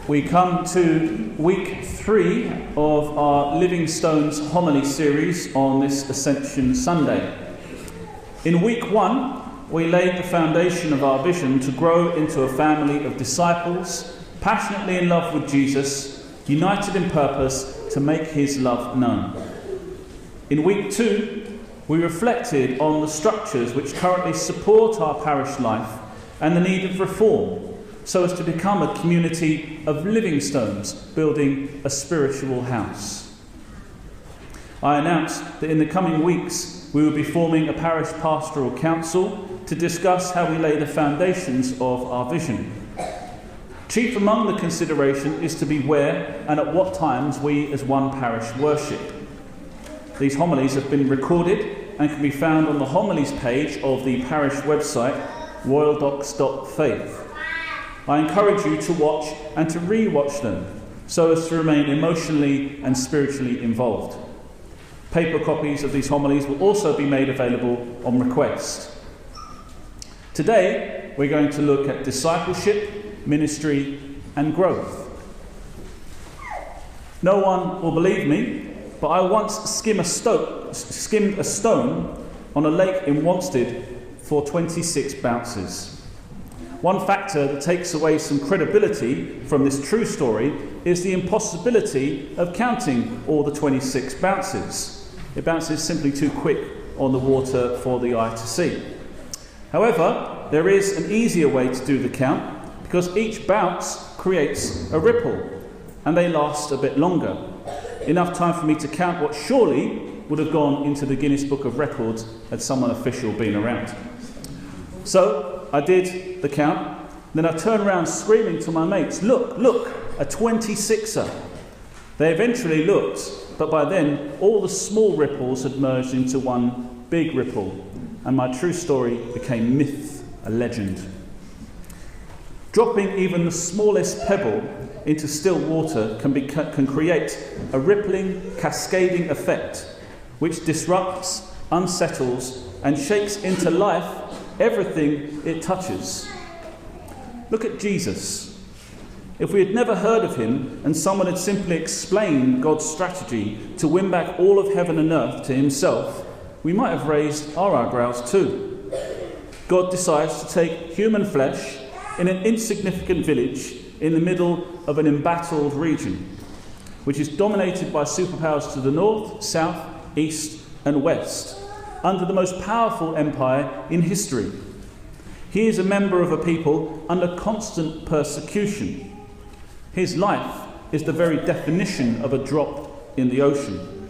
We come to week 3 of our Living Stones homily series on this Ascension Sunday. In week 1, we laid the foundation of our vision to grow into a family of disciples, passionately in love with Jesus, united in purpose to make his love known. In week 2, we reflected on the structures which currently support our parish life and the need of reform, so as to become a community of living stones, building a spiritual house. I announced that in the coming weeks we will be forming a parish pastoral council to discuss how we lay the foundations of our vision. Chief among the consideration is to be where and at what times we as one parish worship. These homilies have been recorded and can be found on the homilies page of the parish website, royaldocs.faith. I encourage you to watch and to re-watch them so as to remain emotionally and spiritually involved. Paper copies of these homilies will also be made available on request. Today we're going to look at discipleship, ministry and growth. No one will believe me, but I once skimmed a stone on a lake in Wanstead for 26 bounces. One factor that takes away some credibility from this true story is the impossibility of counting all the 26 bounces. It bounces simply too quick on the water for the eye to see. However, there is an easier way to do the count because each bounce creates a ripple and they last a bit longer. Enough time for me to count what surely would have gone into the Guinness Book of Records had someone official been around. So I did the count, then I turned around screaming to my mates, look, a 26er. They eventually looked, but by then all the small ripples had merged into one big ripple, and my true story became myth, a legend. Dropping even the smallest pebble into still water can create a rippling, cascading effect which disrupts, unsettles, and shakes into life everything it touches. Look at Jesus. If we had never heard of him and someone had simply explained God's strategy to win back all of heaven and earth to himself, we might have raised our eyebrows too. God decides to take human flesh in an insignificant village in the middle of an embattled region, which is dominated by superpowers to the north, south, east and west, under the most powerful empire in history. He is a member of a people under constant persecution. His life is the very definition of a drop in the ocean.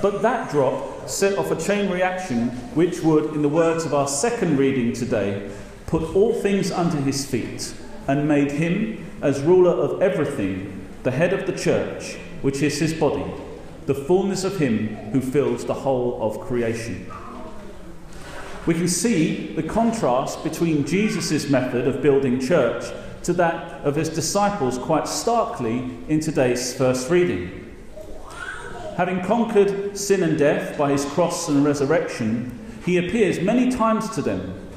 But that drop set off a chain reaction which would, in the words of our second reading today, put all things under his feet and made him, as ruler of everything, the head of the church, which is his body, the fullness of him who fills the whole of creation. We can see the contrast between Jesus' method of building church to that of his disciples quite starkly in today's first reading. Having conquered sin and death by his cross and resurrection, he appears many times to them.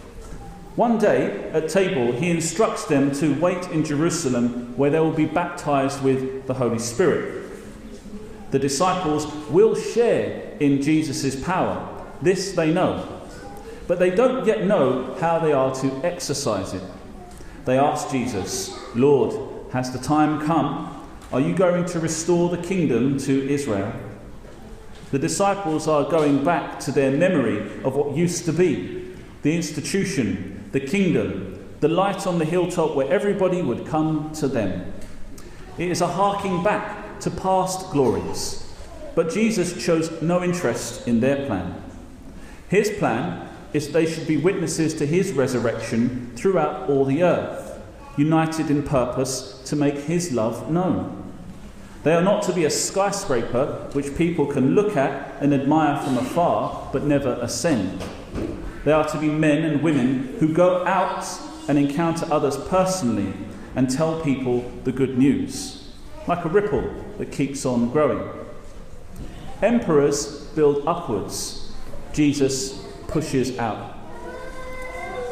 One day at table he instructs them to wait in Jerusalem where they will be baptized with the Holy Spirit. The disciples will share in Jesus' power. This they know. But they don't yet know how they are to exercise it. They ask Jesus, Lord, has the time come? Are you going to restore the kingdom to Israel? The disciples are going back to their memory of what used to be, the institution, the kingdom, the light on the hilltop where everybody would come to them. It is a harking back to past glories. But Jesus shows no interest in their plan. His plan is they should be witnesses to his resurrection throughout all the earth, united in purpose to make his love known. They are not to be a skyscraper which people can look at and admire from afar but never ascend. They are to be men and women who go out and encounter others personally and tell people the good news, like a ripple that keeps on growing. Emperors build upwards. Jesus pushes out.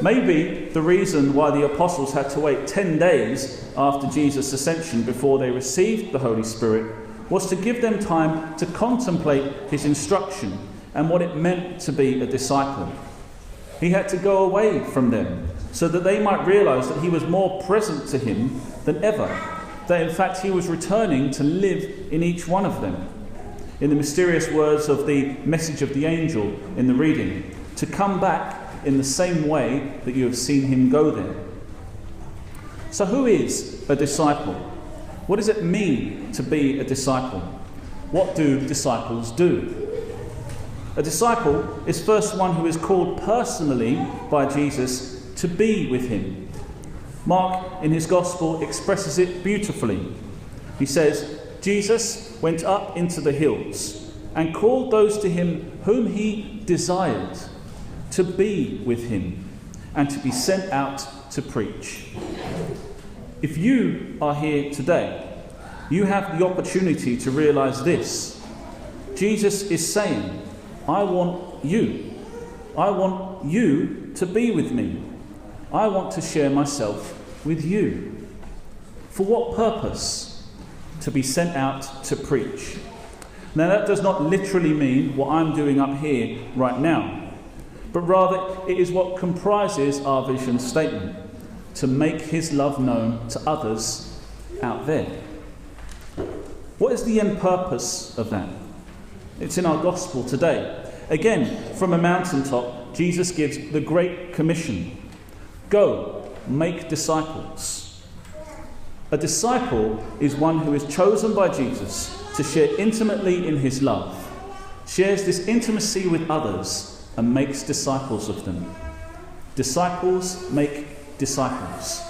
Maybe the reason why the apostles had to wait 10 days after Jesus' ascension before they received the Holy Spirit was to give them time to contemplate his instruction and what it meant to be a disciple. He had to go away from them so that they might realize that he was more present to him than ever, that in fact he was returning to live in each one of them. In the mysterious words of the message of the angel in the reading, to come back in the same way that you have seen him go there. So who is a disciple? What does it mean to be a disciple? What do disciples do? A disciple is first one who is called personally by Jesus to be with him. Mark, in his Gospel, expresses it beautifully. He says, Jesus went up into the hills and called those to him whom he desired to be with him and to be sent out to preach. If you are here today, you have the opportunity to realize this. Jesus is saying, I want you. I want you to be with me. I want to share myself with you. For what purpose? To be sent out to preach. Now that does not literally mean what I'm doing up here right now, but rather it is what comprises our vision statement, to make his love known to others out there. What is the end purpose of that? It's in our gospel today. Again, from a mountaintop, Jesus gives the Great Commission. Go, make disciples. A disciple is one who is chosen by Jesus to share intimately in his love, shares this intimacy with others, and makes disciples of them. Disciples make disciples.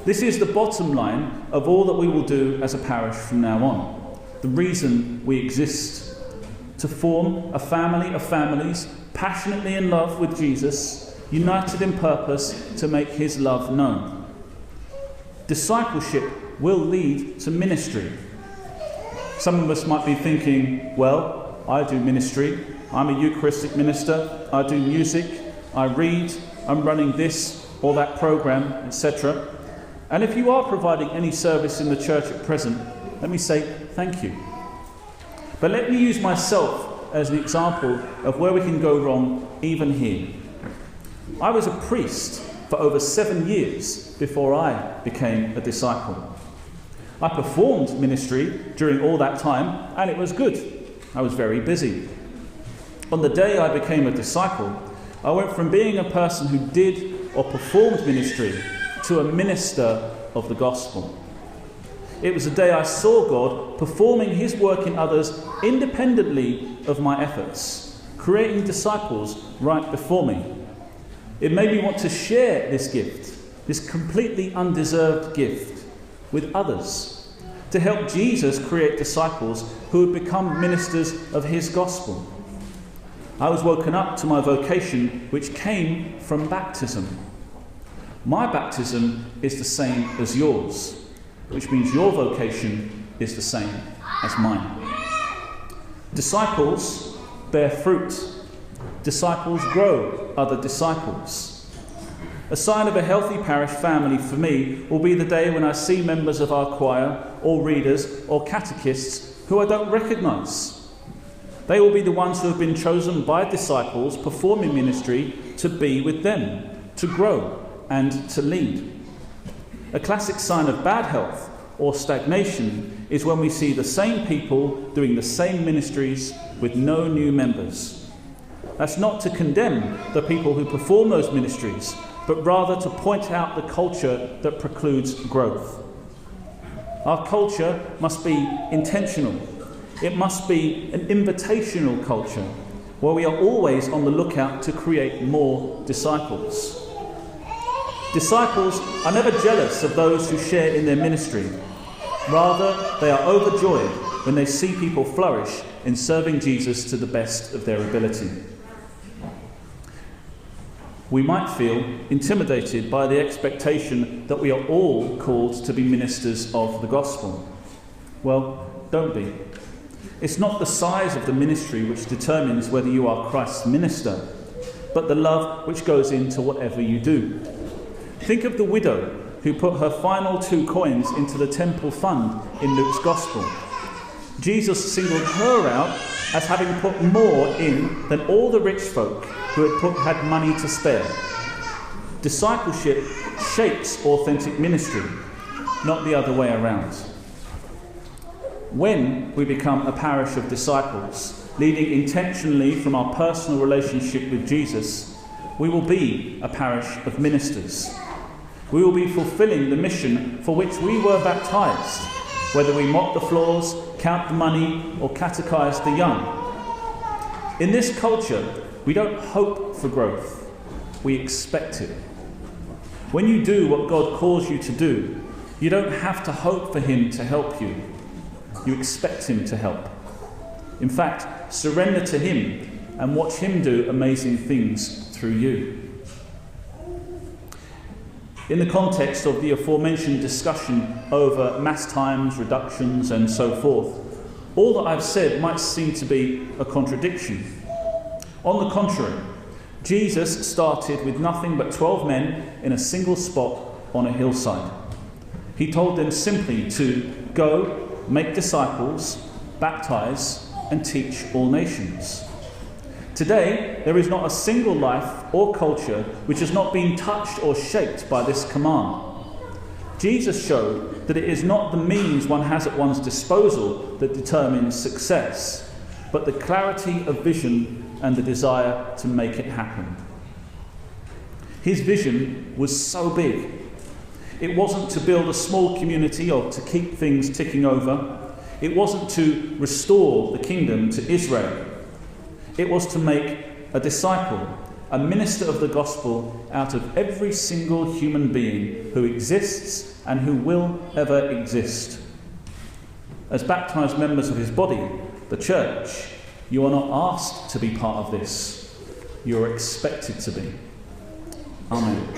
This is the bottom line of all that we will do as a parish from now on. The reason we exist. To form a family of families passionately in love with Jesus, united in purpose to make his love known. Discipleship will lead to ministry. Some of us might be thinking, well, I do ministry. I'm a Eucharistic minister. I do music. I read. I'm running this or that program, etc. And if you are providing any service in the church at present, let me say thank you. But let me use myself as an example of where we can go wrong even here. I was a priest for over 7 years before I became a disciple. I performed ministry during all that time, and it was good. I was very busy. On the day I became a disciple, I went from being a person who did or performed ministry to a minister of the gospel. It was the day I saw God performing his work in others independently of my efforts, creating disciples right before me. It made me want to share this gift, this completely undeserved gift, with others, to help Jesus create disciples who would become ministers of his gospel. I was woken up to my vocation, which came from baptism. My baptism is the same as yours, which means your vocation is the same as mine. Disciples bear fruit. Disciples grow other disciples. A sign of a healthy parish family for me will be the day when I see members of our choir, or readers, or catechists who I don't recognise. They will be the ones who have been chosen by disciples performing ministry to be with them, to grow and to lead. A classic sign of bad health or stagnation is when we see the same people doing the same ministries with no new members. That's not to condemn the people who perform those ministries, but rather to point out the culture that precludes growth. Our culture must be intentional. It must be an invitational culture where we are always on the lookout to create more disciples. Disciples are never jealous of those who share in their ministry. Rather, they are overjoyed when they see people flourish in serving Jesus to the best of their ability. We might feel intimidated by the expectation that we are all called to be ministers of the gospel. Well, don't be. It's not the size of the ministry which determines whether you are Christ's minister. but the love which goes into whatever you do. Think of the widow who put her final 2 coins into the temple fund in Luke's Gospel. Jesus singled her out as having put more in than all the rich folk who had money to spare. Discipleship shapes authentic ministry, not the other way around. When we become a parish of disciples, leading intentionally from our personal relationship with Jesus, we will be a parish of ministers. We will be fulfilling the mission for which we were baptised, whether we mop the floors, count the money, or catechize the young. In this culture, we don't hope for growth, we expect it. When you do what God calls you to do, you don't have to hope for Him to help you. You expect Him to help. In fact, surrender to Him and watch Him do amazing things through you. In the context of the aforementioned discussion over mass times, reductions, and so forth, all that I've said might seem to be a contradiction. On the contrary, Jesus started with nothing but 12 men in a single spot on a hillside. He told them simply to go, make disciples, baptize, and teach all nations. Today, there is not a single life or culture which has not been touched or shaped by this command. Jesus showed that it is not the means one has at one's disposal that determines success, but the clarity of vision and the desire to make it happen. His vision was so big. It wasn't to build a small community or to keep things ticking over. It wasn't to restore the kingdom to Israel. It was to make a disciple, a minister of the gospel out of every single human being who exists and who will ever exist. As baptized members of his body, the church, you are not asked to be part of this. You are expected to be. Amen.